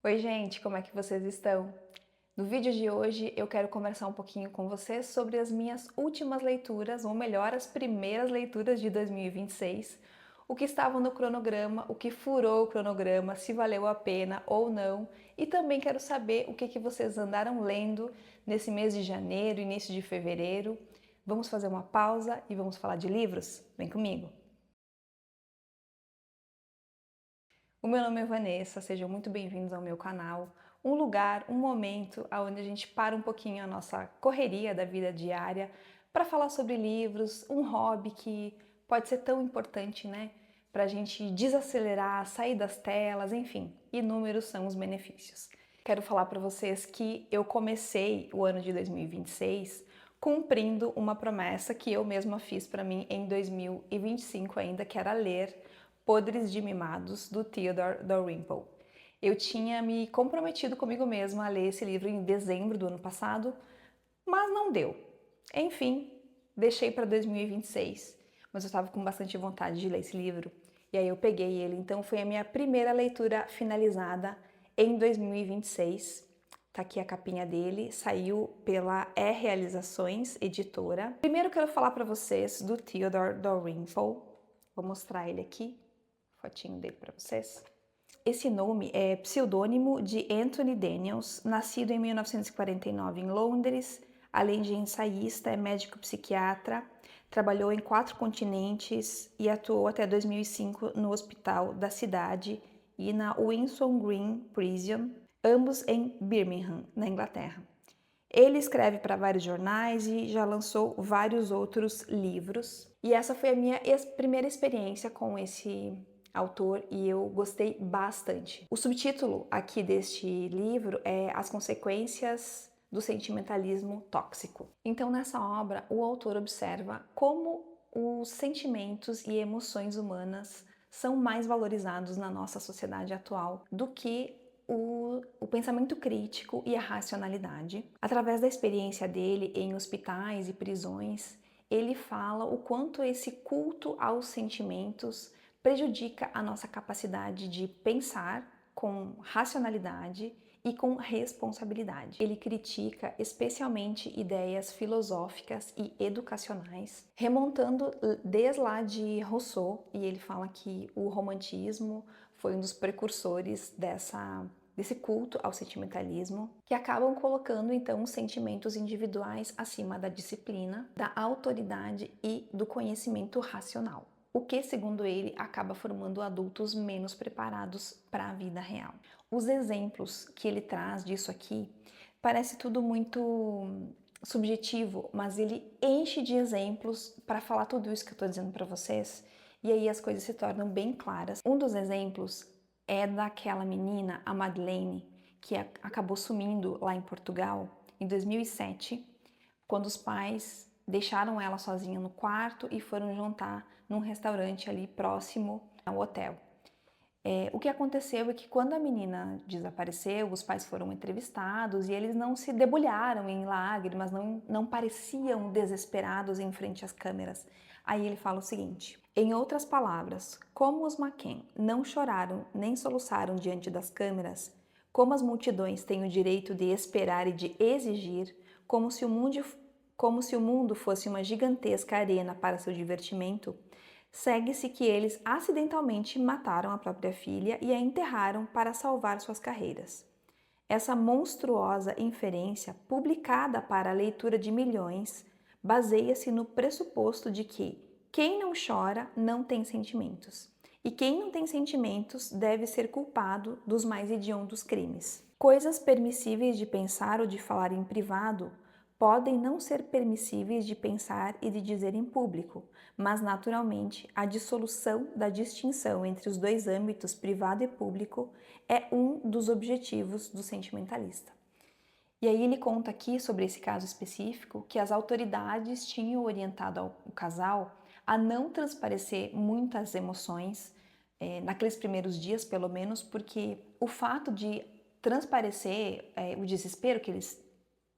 Oi, gente, como é que vocês estão? No vídeo de hoje eu quero conversar um pouquinho com vocês sobre as minhas últimas leituras, ou melhor, as primeiras leituras de 2026, o que estava no cronograma, o que furou o cronograma, se valeu a pena ou não, e também quero saber o que vocês andaram lendo nesse mês de janeiro, início de fevereiro. Vamos fazer uma pausa e vamos falar de livros? Vem comigo! O meu nome é Vanessa, sejam muito bem-vindos ao meu canal, um lugar, um momento onde a gente para um pouquinho a nossa correria da vida diária para falar sobre livros, um hobby que pode ser tão importante, né? Para a gente desacelerar, sair das telas, enfim, inúmeros são os benefícios. Quero falar para vocês que eu comecei o ano de 2026 cumprindo uma promessa que eu mesma fiz para mim em 2025 ainda, que era ler Podres de Mimados, do Theodore Dalrymple. Eu tinha me comprometido comigo mesma a ler esse livro em dezembro do ano passado, mas não deu. Enfim, deixei para 2026, mas eu estava com bastante vontade de ler esse livro, e aí eu peguei ele. Então foi a minha primeira leitura finalizada em 2026. Tá aqui a capinha dele, saiu pela Realizações Editora. Primeiro quero falar para vocês do Theodore Dalrymple. Vou mostrar ele aqui, fotinho dele para vocês. Esse nome é pseudônimo de Anthony Daniels, nascido em 1949 em Londres, além de ensaísta, é médico psiquiatra, trabalhou em 4 continentes e atuou até 2005 no hospital da cidade e na Windsor Green Prison, ambos em Birmingham, na Inglaterra. Ele escreve para vários jornais e já lançou vários outros livros. E essa foi a minha primeira experiência com esse autor e eu gostei bastante. O subtítulo aqui deste livro é As Consequências do Sentimentalismo Tóxico. Então, nessa obra, o autor observa como os sentimentos e emoções humanas são mais valorizados na nossa sociedade atual do que o pensamento crítico e a racionalidade. Através da experiência dele em hospitais e prisões, ele fala o quanto esse culto aos sentimentos prejudica a nossa capacidade de pensar com racionalidade e com responsabilidade. Ele critica especialmente ideias filosóficas e educacionais, remontando desde lá de Rousseau, e ele fala que o romantismo foi um dos precursores desse culto ao sentimentalismo, que acabam colocando então os sentimentos individuais acima da disciplina, da autoridade e do conhecimento racional. O que, segundo ele, acaba formando adultos menos preparados para a vida real. Os exemplos que ele traz disso aqui parece tudo muito subjetivo, mas ele enche de exemplos para falar tudo isso que eu estou dizendo para vocês, e aí as coisas se tornam bem claras. Um dos exemplos é daquela menina, a Madeleine, que acabou sumindo lá em Portugal em 2007, quando os pais deixaram ela sozinha no quarto e foram jantar num restaurante ali próximo ao hotel. O que aconteceu é que quando a menina desapareceu, os pais foram entrevistados e eles não se debulharam em lágrimas, não pareciam desesperados em frente às câmeras. Aí ele fala o seguinte: em outras palavras, como os McCann não choraram nem soluçaram diante das câmeras, como as multidões têm o direito de esperar e de exigir, como se o mundo fosse uma gigantesca arena para seu divertimento, segue-se que eles acidentalmente mataram a própria filha e a enterraram para salvar suas carreiras. Essa monstruosa inferência, publicada para a leitura de milhões, baseia-se no pressuposto de que quem não chora não tem sentimentos, e quem não tem sentimentos deve ser culpado dos mais hediondos crimes. Coisas permissíveis de pensar ou de falar em privado podem não ser permissíveis de pensar e de dizer em público, mas naturalmente a dissolução da distinção entre os dois âmbitos, privado e público, é um dos objetivos do sentimentalista. E aí ele conta aqui sobre esse caso específico que as autoridades tinham orientado o casal a não transparecer muitas emoções, naqueles primeiros dias pelo menos, porque o fato de transparecer o desespero que eles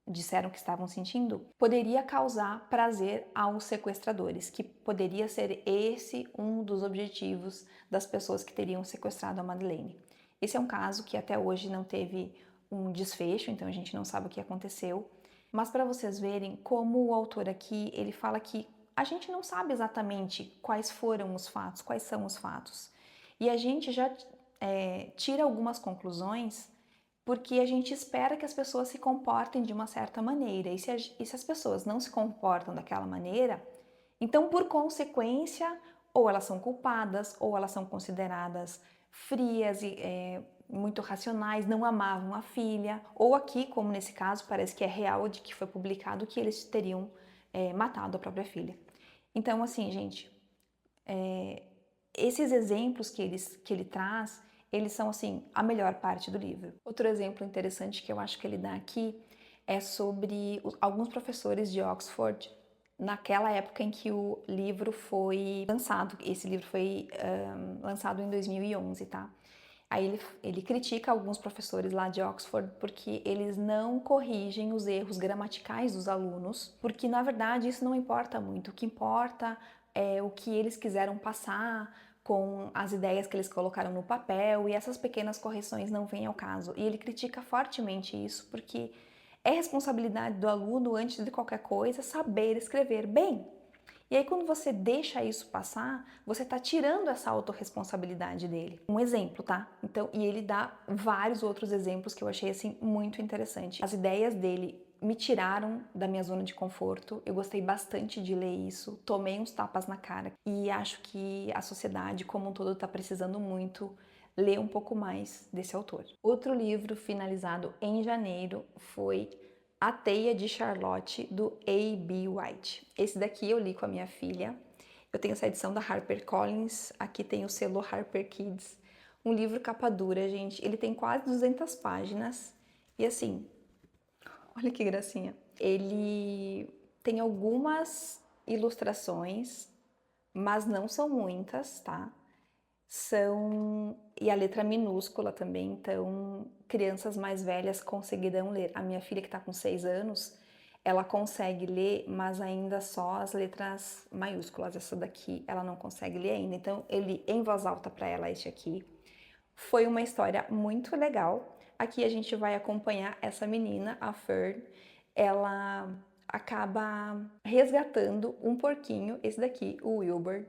disseram que estavam sentindo, poderia causar prazer aos sequestradores, que poderia ser esse um dos objetivos das pessoas que teriam sequestrado a Madeleine. Esse é um caso que até hoje não teve um desfecho, então a gente não sabe o que aconteceu. Mas para vocês verem como o autor aqui, ele fala que a gente não sabe exatamente quais foram os fatos, quais são os fatos. E a gente já tira algumas conclusões porque a gente espera que as pessoas se comportem de uma certa maneira. E se as pessoas não se comportam daquela maneira, então, por consequência, ou elas são culpadas, ou elas são consideradas frias e muito racionais, não amavam a filha, ou aqui, como nesse caso, parece que é real de que foi publicado que eles teriam matado a própria filha. Então, assim, gente, esses exemplos que ele traz, eles são, assim, a melhor parte do livro. Outro exemplo interessante que eu acho que ele dá aqui é sobre alguns professores de Oxford naquela época em que o livro foi lançado. Esse livro foi lançado em 2011, tá? Aí ele critica alguns professores lá de Oxford porque eles não corrigem os erros gramaticais dos alunos, porque na verdade isso não importa muito. O que importa é o que eles quiseram passar com as ideias que eles colocaram no papel, e essas pequenas correções não vêm ao caso. E ele critica fortemente isso porque é responsabilidade do aluno, antes de qualquer coisa, saber escrever bem. E aí, quando você deixa isso passar, você está tirando essa autorresponsabilidade dele. Um exemplo, tá? Então, e ele dá vários outros exemplos que eu achei, assim, muito interessante. As ideias dele me tiraram da minha zona de conforto. Eu gostei bastante de ler isso, tomei uns tapas na cara e acho que a sociedade como um todo está precisando muito ler um pouco mais desse autor. Outro livro finalizado em janeiro foi A Teia de Charlotte, do A.B. White. Esse daqui eu li com a minha filha. Eu tenho essa edição da HarperCollins, aqui tem o selo Harper Kids. Um livro capa dura, gente. Ele tem quase 200 páginas e assim, olha que gracinha. Ele tem algumas ilustrações, mas não são muitas, tá? E a letra minúscula também, então crianças mais velhas conseguirão ler. A minha filha que está com 6 anos, ela consegue ler, mas ainda só as letras maiúsculas. Essa daqui ela não consegue ler ainda, então eu li em voz alta para ela este aqui. Foi uma história muito legal. Aqui a gente vai acompanhar essa menina, a Fern. Ela acaba resgatando um porquinho, esse daqui, o Wilbur,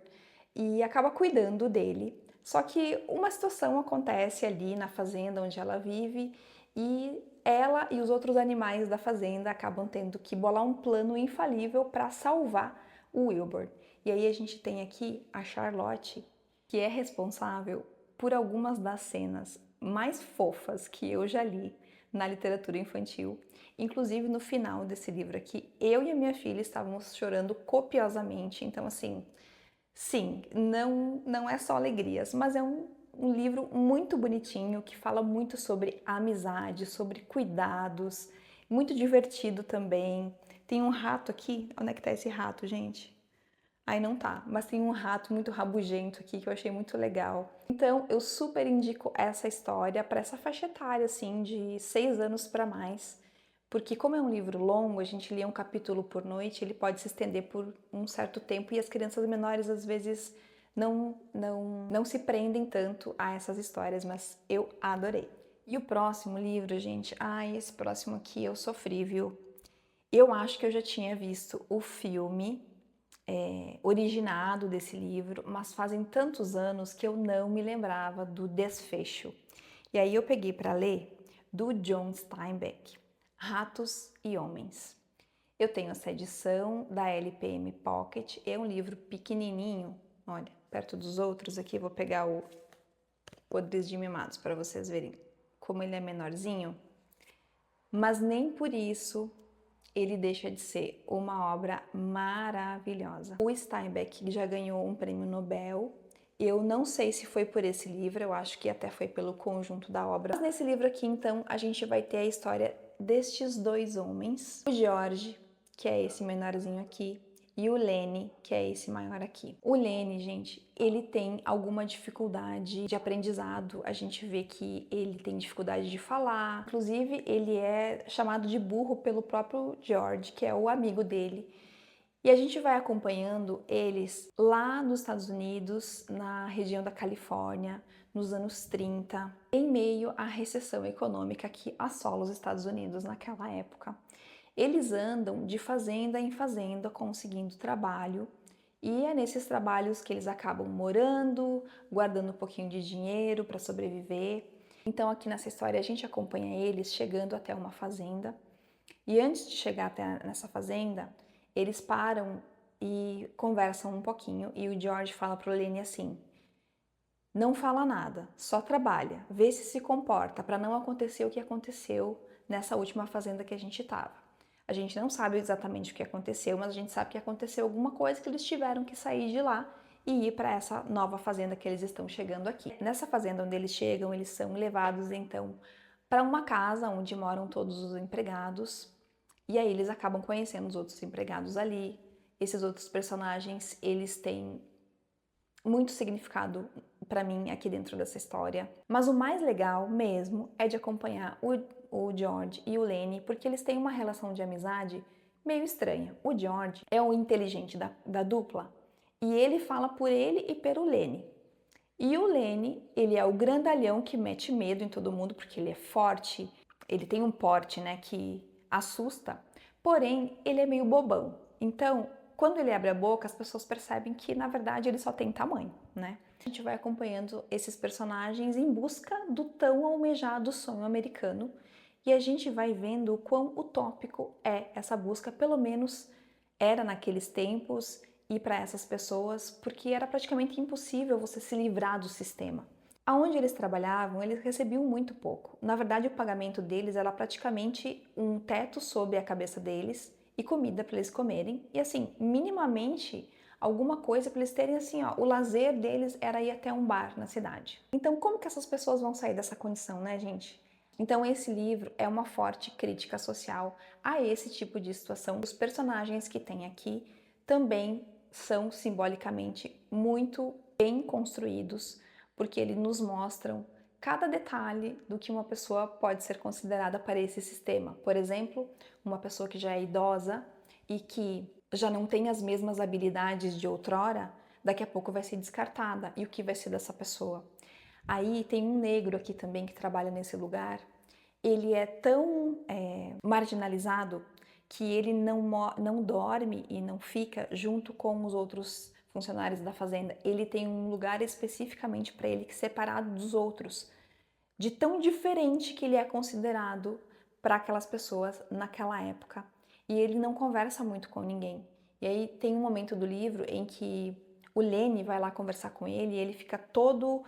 e acaba cuidando dele. Só que uma situação acontece ali na fazenda onde ela vive e ela e os outros animais da fazenda acabam tendo que bolar um plano infalível para salvar o Wilbur. E aí a gente tem aqui a Charlotte, que é responsável por algumas das cenas mais fofas que eu já li na literatura infantil. Inclusive no final desse livro aqui, eu e a minha filha estávamos chorando copiosamente. Então, assim, sim, não é só alegrias, mas é um livro muito bonitinho que fala muito sobre amizade, sobre cuidados, muito divertido também. Tem um rato aqui, onde é que tá esse rato, gente? Aí não tá, mas tem um rato muito rabugento aqui que eu achei muito legal. Então eu super indico essa história para essa faixa etária, assim, de 6 anos para mais, porque como é um livro longo, a gente lê um capítulo por noite, ele pode se estender por um certo tempo e as crianças menores às vezes não se prendem tanto a essas histórias, mas eu adorei. E o próximo livro, gente, esse próximo aqui eu sofri, viu? Eu acho que eu já tinha visto o filme originado desse livro, mas fazem tantos anos que eu não me lembrava do desfecho. E aí eu peguei para ler do John Steinbeck, Ratos e Homens. Eu tenho essa edição da LPM Pocket, é um livro pequenininho, olha, perto dos outros aqui, vou pegar o Podres de Mimados para vocês verem como ele é menorzinho, mas nem por isso ele deixa de ser uma obra maravilhosa. O Steinbeck já ganhou um prêmio Nobel. Eu não sei se foi por esse livro, eu acho que até foi pelo conjunto da obra. Mas nesse livro aqui, então, a gente vai ter a história destes dois homens. O George, que é esse menorzinho aqui, e o Lenny, que é esse maior aqui. O Lenny, gente, ele tem alguma dificuldade de aprendizado. A gente vê que ele tem dificuldade de falar. Inclusive, ele é chamado de burro pelo próprio George, que é o amigo dele. E a gente vai acompanhando eles lá nos Estados Unidos, na região da Califórnia, nos anos 30, em meio à recessão econômica que assola os Estados Unidos naquela época. Eles andam de fazenda em fazenda conseguindo trabalho e é nesses trabalhos que eles acabam morando, guardando um pouquinho de dinheiro para sobreviver. Então aqui nessa história a gente acompanha eles chegando até uma fazenda e antes de chegar até nessa fazenda, eles param e conversam um pouquinho e o George fala para o Lenny assim: não fala nada, só trabalha, vê se comporta para não acontecer o que aconteceu nessa última fazenda que a gente estava. A gente não sabe exatamente o que aconteceu, mas a gente sabe que aconteceu alguma coisa que eles tiveram que sair de lá e ir para essa nova fazenda que eles estão chegando aqui. Nessa fazenda onde eles chegam, eles são levados então para uma casa onde moram todos os empregados e aí eles acabam conhecendo os outros empregados ali. Esses outros personagens, eles têm muito significado para mim aqui dentro dessa história. Mas o mais legal mesmo é de acompanhar o George e o Lenny, porque eles têm uma relação de amizade meio estranha. O George é o inteligente da dupla e ele fala por ele e pelo Lenny. E o Lenny, ele é o grandalhão que mete medo em todo mundo porque ele é forte, ele tem um porte, né, que assusta, porém ele é meio bobão. Então, quando ele abre a boca, as pessoas percebem que, na verdade, ele só tem tamanho, né? A gente vai acompanhando esses personagens em busca do tão almejado sonho americano e a gente vai vendo o quão utópico é essa busca, pelo menos era naqueles tempos e para essas pessoas, porque era praticamente impossível você se livrar do sistema. Aonde eles trabalhavam, eles recebiam muito pouco. Na verdade, o pagamento deles era praticamente um teto sobre a cabeça deles e comida para eles comerem. E assim, minimamente alguma coisa para eles terem assim, ó, o lazer deles era ir até um bar na cidade. Então, como que essas pessoas vão sair dessa condição, né, gente? Então, esse livro é uma forte crítica social a esse tipo de situação. Os personagens que tem aqui também são simbolicamente muito bem construídos, porque eles nos mostram cada detalhe do que uma pessoa pode ser considerada para esse sistema. Por exemplo, uma pessoa que já é idosa e que já não tem as mesmas habilidades de outrora, daqui a pouco vai ser descartada. E o que vai ser dessa pessoa? Aí tem um negro aqui também que trabalha nesse lugar. Ele é tão marginalizado que ele não dorme e não fica junto com os outros funcionários da fazenda. Ele tem um lugar especificamente para ele, separado dos outros, de tão diferente que ele é considerado para aquelas pessoas naquela época. E ele não conversa muito com ninguém. E aí tem um momento do livro em que o Lenny vai lá conversar com ele e ele fica todo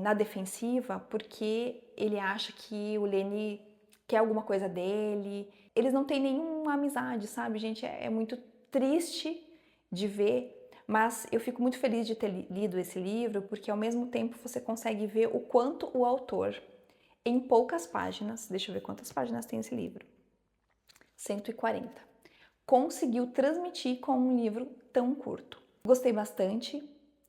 na defensiva porque ele acha que o Lenny quer alguma coisa dele. Eles não têm nenhuma amizade, sabe, gente? É muito triste de ver, mas eu fico muito feliz de ter lido esse livro porque ao mesmo tempo você consegue ver o quanto o autor, em poucas páginas, deixa eu ver quantas páginas tem esse livro, 140, conseguiu transmitir com um livro tão curto. Gostei bastante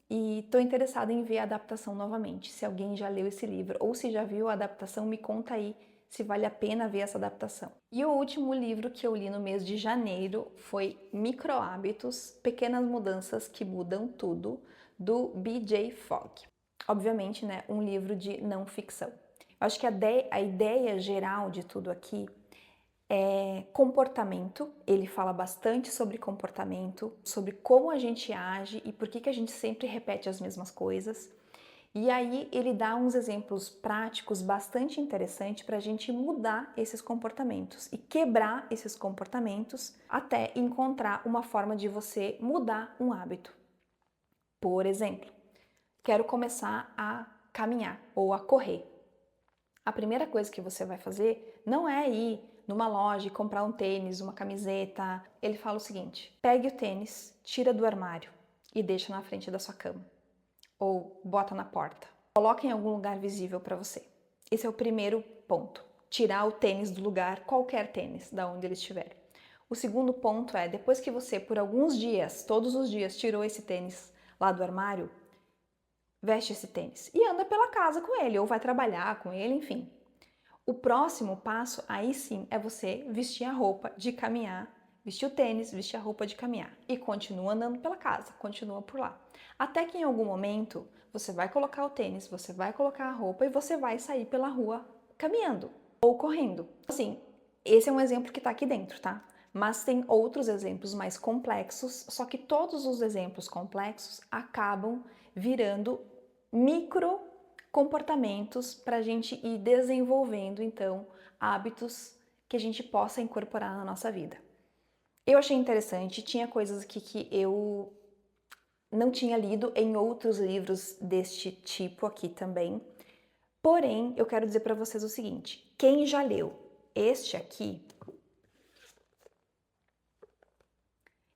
e estou interessada em ver a adaptação novamente. Se alguém já leu esse livro ou se já viu a adaptação, me conta aí se vale a pena ver essa adaptação. E o último livro que eu li no mês de janeiro foi Microhábitos, Pequenas Mudanças que Mudam Tudo, do B.J. Fogg. Obviamente, né, um livro de não ficção. Eu acho que a ideia geral de tudo aqui é comportamento. Ele fala bastante sobre comportamento, sobre como a gente age e por que a gente sempre repete as mesmas coisas. E aí ele dá uns exemplos práticos bastante interessantes para a gente mudar esses comportamentos e quebrar esses comportamentos até encontrar uma forma de você mudar um hábito. Por exemplo, quero começar a caminhar ou a correr. A primeira coisa que você vai fazer não é ir numa loja e comprar um tênis, uma camiseta. Ele fala o seguinte: pegue o tênis, tira do armário e deixa na frente da sua cama. Ou bota na porta. Coloca em algum lugar visível para você. Esse é o primeiro ponto. Tirar o tênis do lugar, qualquer tênis, da onde ele estiver. O segundo ponto é, depois que você por alguns dias, todos os dias, tirou esse tênis lá do armário, veste esse tênis e anda pela casa com ele, ou vai trabalhar com ele, enfim. O próximo passo, aí sim, é você vestir a roupa de caminhar, vestir o tênis, vestir a roupa de caminhar e continua andando pela casa, continua por lá. Até que em algum momento você vai colocar o tênis, você vai colocar a roupa e você vai sair pela rua caminhando ou correndo. Assim, esse é um exemplo que tá aqui dentro, tá? Mas tem outros exemplos mais complexos, só que todos os exemplos complexos acabam virando micro comportamentos para a gente ir desenvolvendo, então, hábitos que a gente possa incorporar na nossa vida. Eu achei interessante, tinha coisas aqui que eu não tinha lido em outros livros deste tipo aqui também. Porém, eu quero dizer para vocês o seguinte: quem já leu este aqui,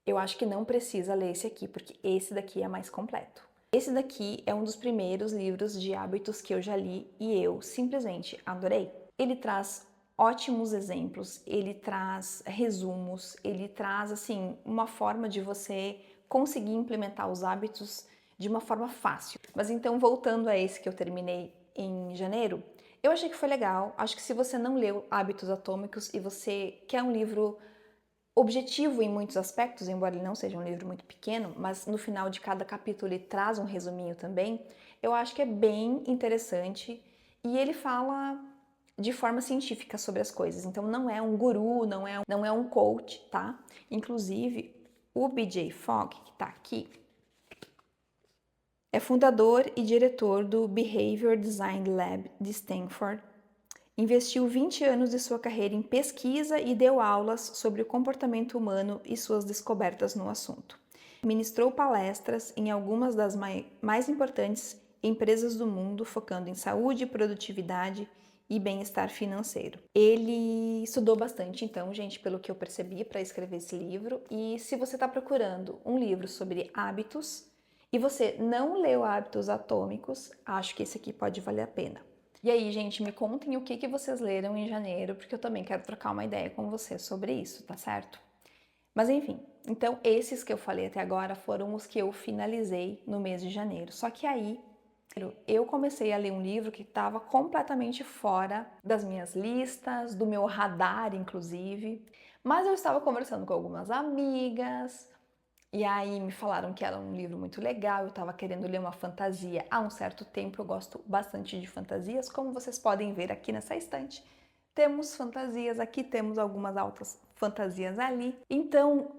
eu acho que não precisa ler esse aqui, porque esse daqui é mais completo. Esse daqui é um dos primeiros livros de hábitos que eu já li e eu simplesmente adorei. Ele traz ótimos exemplos, ele traz resumos, ele traz assim uma forma de você conseguir implementar os hábitos de uma forma fácil. Mas então, voltando a esse que eu terminei em janeiro, eu achei que foi legal. Acho que se você não leu Hábitos Atômicos e você quer um livro objetivo em muitos aspectos, embora ele não seja um livro muito pequeno, mas no final de cada capítulo ele traz um resuminho também, eu acho que é bem interessante e ele fala de forma científica sobre as coisas. Então não é um guru, não é um coach, tá? Inclusive, o BJ Fogg, que tá aqui, é fundador e diretor do Behavior Design Lab de Stanford. Investiu 20 anos de sua carreira em pesquisa e deu aulas sobre o comportamento humano e suas descobertas no assunto. Ministrou palestras em algumas das mais importantes empresas do mundo, focando em saúde, produtividade e bem-estar financeiro. Ele estudou bastante, então, gente, pelo que eu percebi, para escrever esse livro. E se você está procurando um livro sobre hábitos e você não leu Hábitos Atômicos, acho que esse aqui pode valer a pena. E aí, gente, me contem o que vocês leram em janeiro, porque eu também quero trocar uma ideia com vocês sobre isso, tá certo? Mas enfim, então esses que eu falei até agora foram os que eu finalizei no mês de janeiro. Só que aí eu comecei a ler um livro que estava completamente fora das minhas listas, do meu radar, inclusive. Mas eu estava conversando com algumas amigas, e aí me falaram que era um livro muito legal, eu estava querendo ler uma fantasia há um certo tempo, eu gosto bastante de fantasias, como vocês podem ver aqui nessa estante. Temos fantasias aqui, temos algumas altas fantasias ali. Então,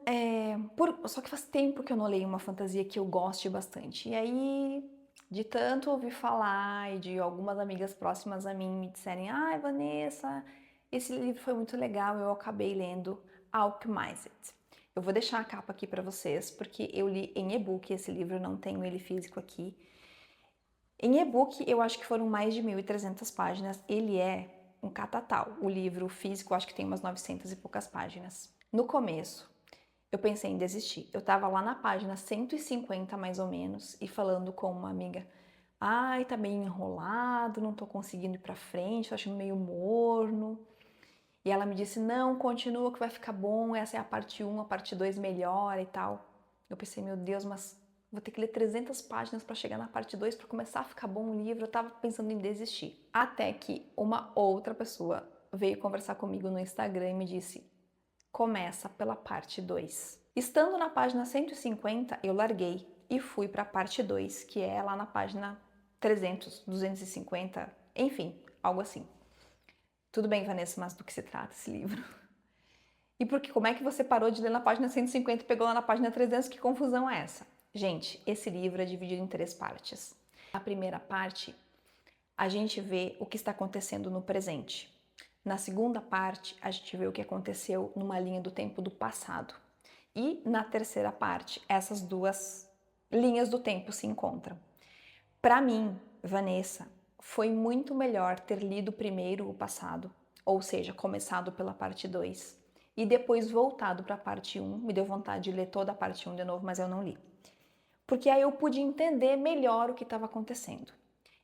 só que faz tempo que eu não leio uma fantasia que eu goste bastante. E aí, de tanto ouvir falar e de algumas amigas próximas a mim me disserem: "Ai, Vanessa, esse livro foi muito legal", eu acabei lendo Alchemized. Eu vou deixar a capa aqui para vocês, porque eu li em e-book esse livro, eu não tenho ele físico aqui. Em e-book, eu acho que foram mais de 1.300 páginas. Ele é um catatal. O livro físico, eu acho que tem umas 900 e poucas páginas. No começo, eu pensei em desistir. Eu tava lá na página 150, mais ou menos, e falando com uma amiga: "Ai, tá meio enrolado, não tô conseguindo ir pra frente, tô achando meio morno". E ela me disse: "Não, continua que vai ficar bom, essa é a parte 1, a parte 2 melhora e tal". Eu pensei: "Meu Deus, mas vou ter que ler 300 páginas para chegar na parte 2 para começar a ficar bom o livro". Eu tava pensando em desistir. Até que uma outra pessoa veio conversar comigo no Instagram e me disse: "Começa pela parte 2". Estando na página 150, eu larguei e fui para a parte 2, que é lá na página 300, 250, enfim, algo assim. Tudo bem, Vanessa, mas do que se trata esse livro? E porque como é que você parou de ler na página 150 e pegou lá na página 300? Que confusão é essa? Gente, esse livro é dividido em 3 partes. A primeira parte, a gente vê o que está acontecendo no presente. Na segunda parte, a gente vê o que aconteceu numa linha do tempo do passado. E na terceira parte, essas duas linhas do tempo se encontram. Para mim, Vanessa, foi muito melhor ter lido primeiro o passado, ou seja, começado pela parte 2, e depois voltado para a parte 1. Me deu vontade de ler toda a parte 1 de novo, mas eu não li. Porque aí eu pude entender melhor o que estava acontecendo.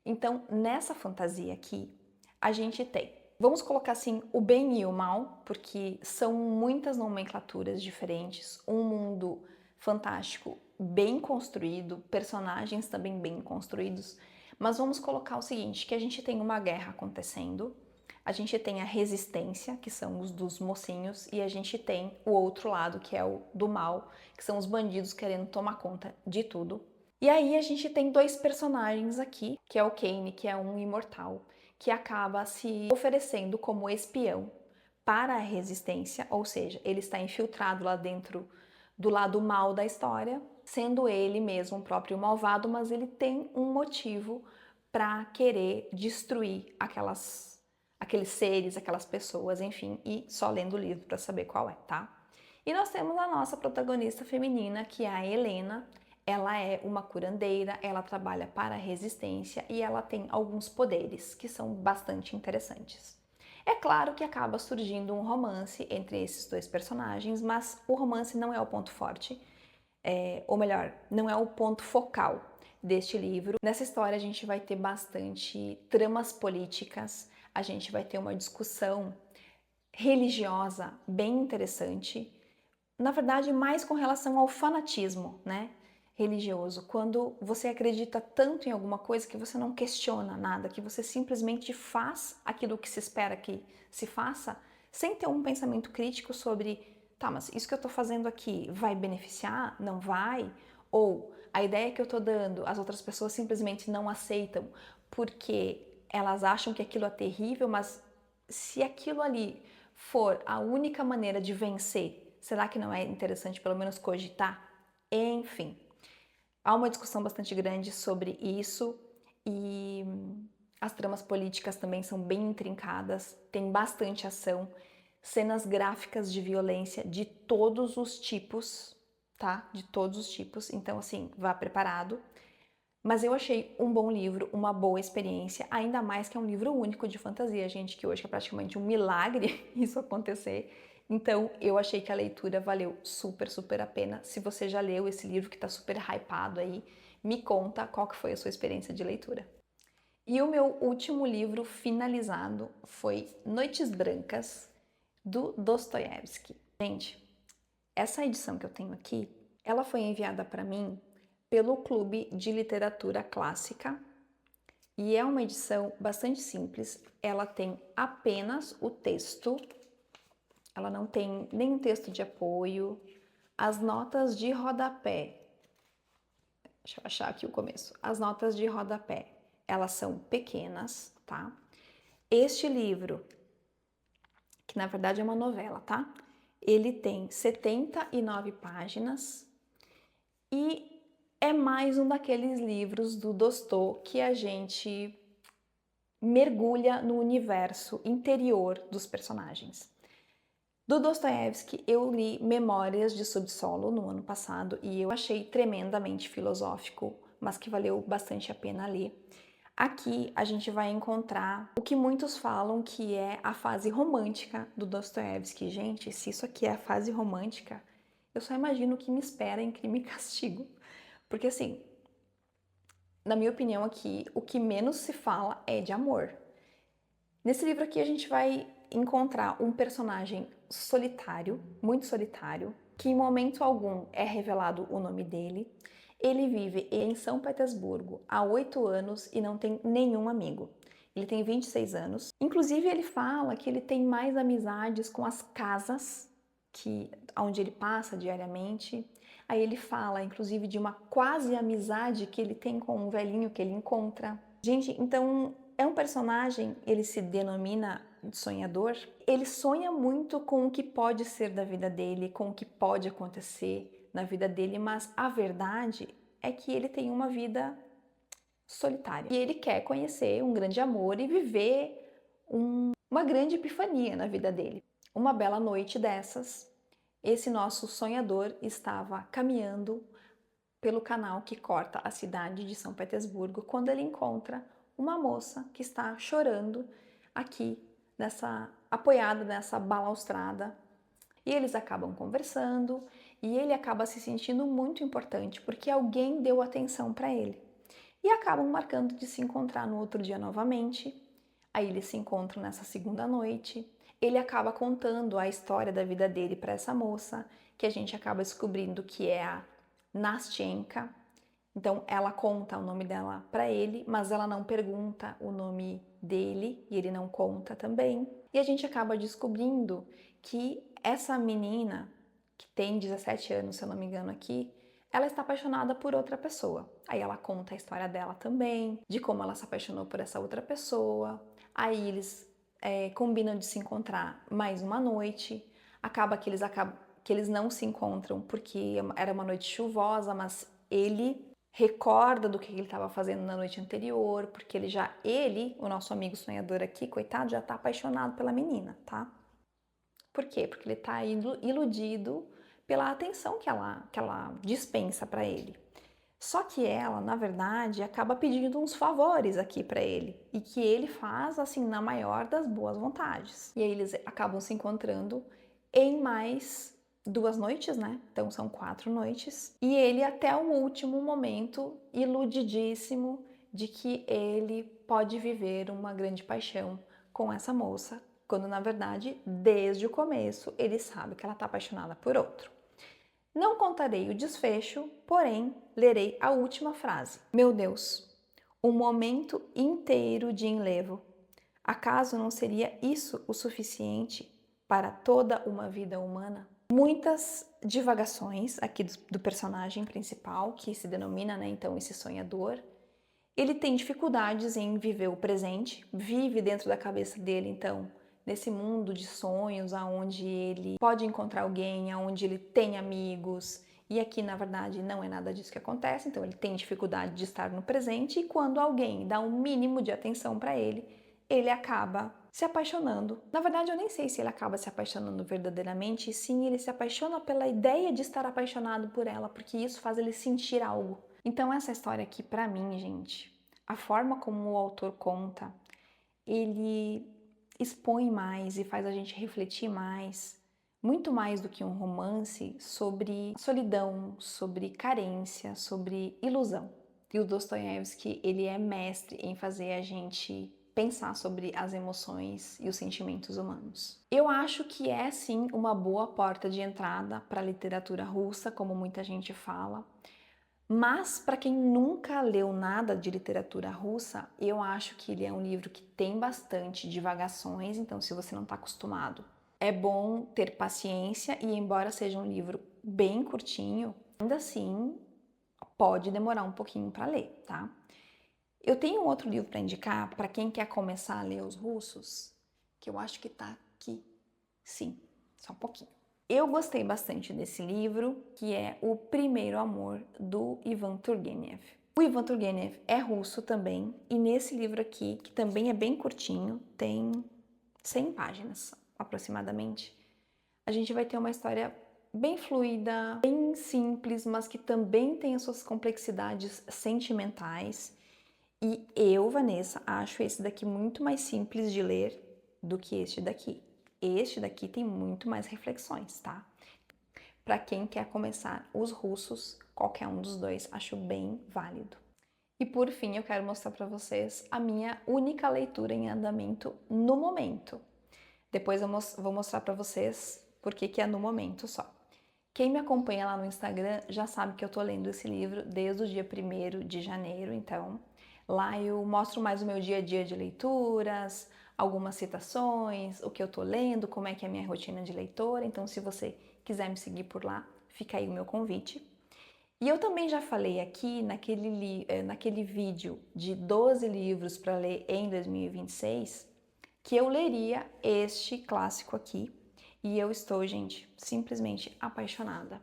Então, nessa fantasia aqui, a gente tem, vamos colocar assim, o bem e o mal, porque são muitas nomenclaturas diferentes, um mundo fantástico bem construído, personagens também bem construídos, mas vamos colocar o seguinte, que a gente tem uma guerra acontecendo, a gente tem a resistência, que são os dos mocinhos, e a gente tem o outro lado, que é o do mal, que são os bandidos querendo tomar conta de tudo. E aí a gente tem dois personagens aqui, que é o Kane, que é um imortal, que acaba se oferecendo como espião para a resistência, ou seja, ele está infiltrado lá dentro do lado mal da história, sendo ele mesmo o próprio malvado, mas ele tem um motivo para querer destruir aqueles seres, aquelas pessoas, enfim, e só lendo o livro para saber qual é, tá? E nós temos a nossa protagonista feminina, que é a Helena. Ela é uma curandeira, ela trabalha para a resistência e ela tem alguns poderes que são bastante interessantes. É claro que acaba surgindo um romance entre esses dois personagens, mas o romance não é o ponto forte, ou melhor, não é o ponto focal deste livro. Nessa história a gente vai ter bastante tramas políticas, a gente vai ter uma discussão religiosa bem interessante, na verdade mais com relação ao fanatismo, né? Religioso, quando você acredita tanto em alguma coisa que você não questiona nada, que você simplesmente faz aquilo que se espera que se faça, sem ter um pensamento crítico sobre, tá, mas isso que eu tô fazendo aqui vai beneficiar? Não vai? Ou a ideia que eu tô dando, as outras pessoas simplesmente não aceitam porque elas acham que aquilo é terrível, mas se aquilo ali for a única maneira de vencer, será que não é interessante pelo menos cogitar? Enfim, há uma discussão bastante grande sobre isso e as tramas políticas também são bem intrincadas, tem bastante ação, cenas gráficas de violência de todos os tipos, tá? De todos os tipos, então assim, vá preparado. Mas eu achei um bom livro, uma boa experiência, ainda mais que é um livro único de fantasia, gente, que hoje é praticamente um milagre isso acontecer. Então, eu achei que a leitura valeu super, super a pena. Se você já leu esse livro que tá super hypado aí, me conta qual que foi a sua experiência de leitura. E o meu último livro finalizado foi Noites Brancas, do Dostoiévski. Gente, essa edição que eu tenho aqui, ela foi enviada para mim pelo Clube de Literatura Clássica e é uma edição bastante simples. Ela tem apenas o texto, ela não tem nenhum texto de apoio, as notas de rodapé. Deixa eu achar aqui o começo. As notas de rodapé, elas são pequenas, tá? Este livro, que na verdade é uma novela, tá? Ele tem 79 páginas e é mais um daqueles livros do Dostô que a gente mergulha no universo interior dos personagens. Do Dostoiévski, eu li Memórias de Subsolo no ano passado e eu achei tremendamente filosófico, mas que valeu bastante a pena ler. Aqui a gente vai encontrar o que muitos falam que é a fase romântica do Dostoiévski. Gente, se isso aqui é a fase romântica, eu só imagino o que me espera em Crime e Castigo. Porque assim, na minha opinião aqui, o que menos se fala é de amor. Nesse livro aqui a gente vai encontrar um personagem solitário, muito solitário, que em momento algum é revelado o nome dele. Ele vive em São Petersburgo há 8 anos e não tem nenhum amigo. Ele tem 26 anos. Inclusive ele fala que ele tem mais amizades com as casas onde ele passa diariamente. Aí ele fala, inclusive, de uma quase amizade que ele tem com um velhinho que ele encontra. Gente, então é um personagem, ele se denomina sonhador. Ele sonha muito com o que pode ser da vida dele, com o que pode acontecer na vida dele, mas a verdade é que ele tem uma vida solitária. E ele quer conhecer um grande amor e viver uma grande epifania na vida dele. Uma bela noite dessas, esse nosso sonhador estava caminhando pelo canal que corta a cidade de São Petersburgo quando ele encontra uma moça que está chorando aqui, apoiada nessa balaustrada. E eles acabam conversando e ele acaba se sentindo muito importante porque alguém deu atenção para ele. E acabam marcando de se encontrar no outro dia novamente. Aí eles se encontram nessa segunda noite. Ele acaba contando a história da vida dele para essa moça, que a gente acaba descobrindo que é a Nastenka. Então ela conta o nome dela para ele, mas ela não pergunta o nome dele e ele não conta também. E a gente acaba descobrindo que essa menina, que tem 17 anos, se eu não me engano aqui, ela está apaixonada por outra pessoa. Aí ela conta a história dela também, de como ela se apaixonou por essa outra pessoa. Aí eles combinam de se encontrar mais uma noite. Acaba que eles não se encontram porque era uma noite chuvosa, mas ele recorda do que ele estava fazendo na noite anterior, porque o nosso amigo sonhador aqui, coitado, já está apaixonado pela menina, tá? Por quê? Porque ele está iludido pela atenção que ela dispensa para ele. Só que ela, na verdade, acaba pedindo uns favores aqui para ele e que ele faz assim na maior das boas vontades. E aí eles acabam se encontrando em mais 2 noites, né? Então são 4 noites. E ele até o último momento iludidíssimo de que ele pode viver uma grande paixão com essa moça, quando na verdade, desde o começo, ele sabe que ela está apaixonada por outro. Não contarei o desfecho, porém lerei a última frase. Meu Deus, um momento inteiro de enlevo. Acaso não seria isso o suficiente para toda uma vida humana? Muitas divagações aqui do personagem principal, que se denomina, né, então, esse sonhador. Ele tem dificuldades em viver o presente, vive dentro da cabeça dele, então, nesse mundo de sonhos, aonde ele pode encontrar alguém, aonde ele tem amigos, e aqui, na verdade, não é nada disso que acontece, então ele tem dificuldade de estar no presente, e quando alguém dá um mínimo de atenção para ele acaba se apaixonando. Na verdade, eu nem sei se ele acaba se apaixonando verdadeiramente, e sim, ele se apaixona pela ideia de estar apaixonado por ela, porque isso faz ele sentir algo. Então essa história aqui, pra mim, gente, a forma como o autor conta, ele expõe mais e faz a gente refletir mais, muito mais do que um romance, sobre solidão, sobre carência, sobre ilusão. E o Dostoiévski, ele é mestre em fazer a gente pensar sobre as emoções e os sentimentos humanos. Eu acho que é sim uma boa porta de entrada para a literatura russa, como muita gente fala. Mas, para quem nunca leu nada de literatura russa, eu acho que ele é um livro que tem bastante divagações, então, se você não está acostumado, é bom ter paciência e, embora seja um livro bem curtinho, ainda assim pode demorar um pouquinho para ler, tá? Eu tenho um outro livro para indicar para quem quer começar a ler os russos, que eu acho que tá aqui. Sim, só um pouquinho. Eu gostei bastante desse livro, que é O Primeiro Amor, do Ivan Turgenev. O Ivan Turgenev é russo também, e nesse livro aqui, que também é bem curtinho, tem 100 páginas aproximadamente, a gente vai ter uma história bem fluida, bem simples, mas que também tem as suas complexidades sentimentais. E eu, Vanessa, acho esse daqui muito mais simples de ler do que este daqui. Este daqui tem muito mais reflexões, tá? Para quem quer começar os russos, qualquer um dos dois, acho bem válido. E por fim, eu quero mostrar para vocês a minha única leitura em andamento no momento. Depois eu vou mostrar para vocês por que é no momento só. Quem me acompanha lá no Instagram já sabe que eu tô lendo esse livro desde o dia 1º de janeiro, então lá eu mostro mais o meu dia a dia de leituras, algumas citações, o que eu tô lendo, como é que é a minha rotina de leitora. Então, se você quiser me seguir por lá, fica aí o meu convite. E eu também já falei aqui naquele vídeo de 12 livros para ler em 2026 que eu leria este clássico aqui. E eu estou, gente, simplesmente apaixonada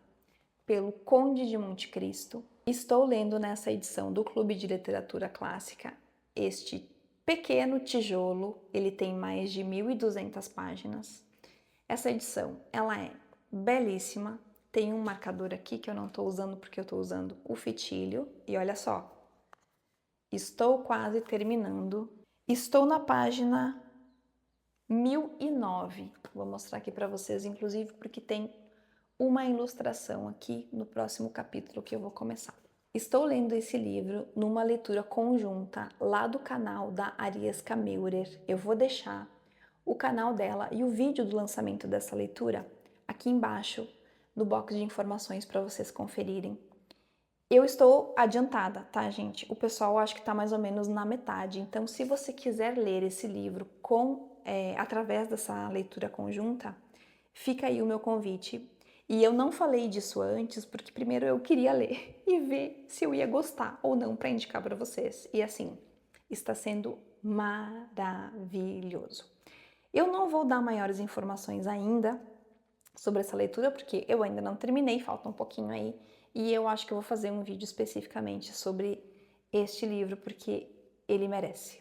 pelo Conde de Monte Cristo. Estou lendo nessa edição do Clube de Literatura Clássica este pequeno tijolo, ele tem mais de 1.200 páginas. Essa edição, ela é belíssima, tem um marcador aqui que eu não estou usando porque eu estou usando o fitilho, e olha só, estou quase terminando, estou na página 1009, vou mostrar aqui para vocês, inclusive porque tem uma ilustração aqui no próximo capítulo que eu vou começar. Estou lendo esse livro numa leitura conjunta lá do canal da Agnieszka Meurer. Eu vou deixar o canal dela e o vídeo do lançamento dessa leitura aqui embaixo no box de informações para vocês conferirem. Eu estou adiantada, tá, gente? O pessoal acho que está mais ou menos na metade. Então, se você quiser ler esse livro através dessa leitura conjunta, fica aí o meu convite. E eu não falei disso antes porque primeiro eu queria ler e ver se eu ia gostar ou não para indicar para vocês. E assim, está sendo maravilhoso. Eu não vou dar maiores informações ainda sobre essa leitura porque eu ainda não terminei, falta um pouquinho aí. E eu acho que eu vou fazer um vídeo especificamente sobre este livro porque ele merece.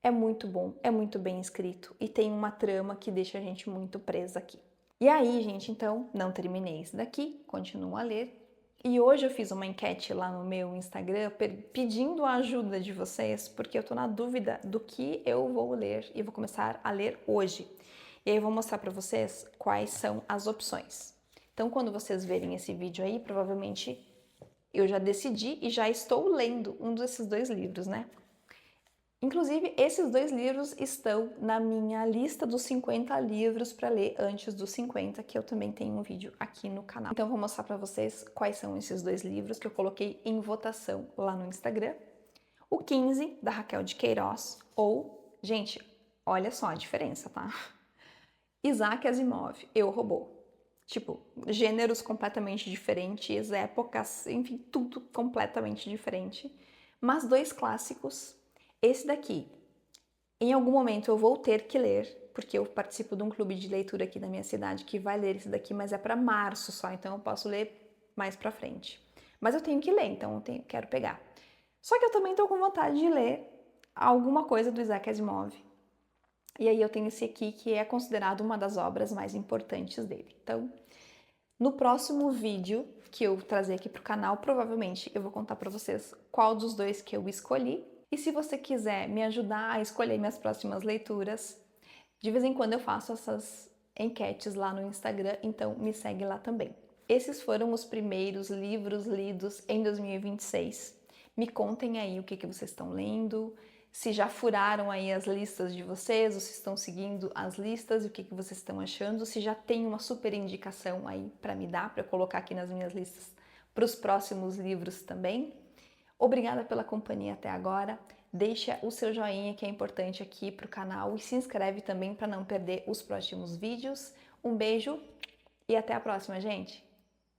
É muito bom, é muito bem escrito e tem uma trama que deixa a gente muito presa aqui. E aí, gente, então, não terminei esse daqui, continuo a ler. E hoje eu fiz uma enquete lá no meu Instagram pedindo a ajuda de vocês, porque eu tô na dúvida do que eu vou ler e vou começar a ler hoje. E aí eu vou mostrar para vocês quais são as opções. Então, quando vocês verem esse vídeo aí, provavelmente eu já decidi e já estou lendo um desses dois livros, né? Inclusive, esses dois livros estão na minha lista dos 50 livros para ler antes dos 50, que eu também tenho um vídeo aqui no canal. Então, eu vou mostrar para vocês quais são esses dois livros que eu coloquei em votação lá no Instagram. O 15, da Raquel de Queiroz, ou, gente, olha só a diferença, tá? Isaac Asimov, Eu, Robô. Tipo, gêneros completamente diferentes, épocas, enfim, tudo completamente diferente. Mas dois clássicos. Esse daqui, em algum momento eu vou ter que ler, porque eu participo de um clube de leitura aqui da minha cidade que vai ler esse daqui, mas é para março só, então eu posso ler mais para frente. Mas eu tenho que ler, então quero pegar. Só que eu também estou com vontade de ler alguma coisa do Isaac Asimov. E aí eu tenho esse aqui que é considerado uma das obras mais importantes dele. Então, no próximo vídeo que eu trazer aqui para o canal, provavelmente eu vou contar para vocês qual dos dois que eu escolhi. E se você quiser me ajudar a escolher minhas próximas leituras, de vez em quando eu faço essas enquetes lá no Instagram, então me segue lá também. Esses foram os primeiros livros lidos em 2026. Me contem aí o que vocês estão lendo, se já furaram aí as listas de vocês, ou se estão seguindo as listas e o que vocês estão achando, se já tem uma super indicação aí para me dar, para eu colocar aqui nas minhas listas para os próximos livros também. Obrigada pela companhia até agora. Deixa o seu joinha que é importante aqui para o canal e se inscreve também para não perder os próximos vídeos. Um beijo e até a próxima, gente!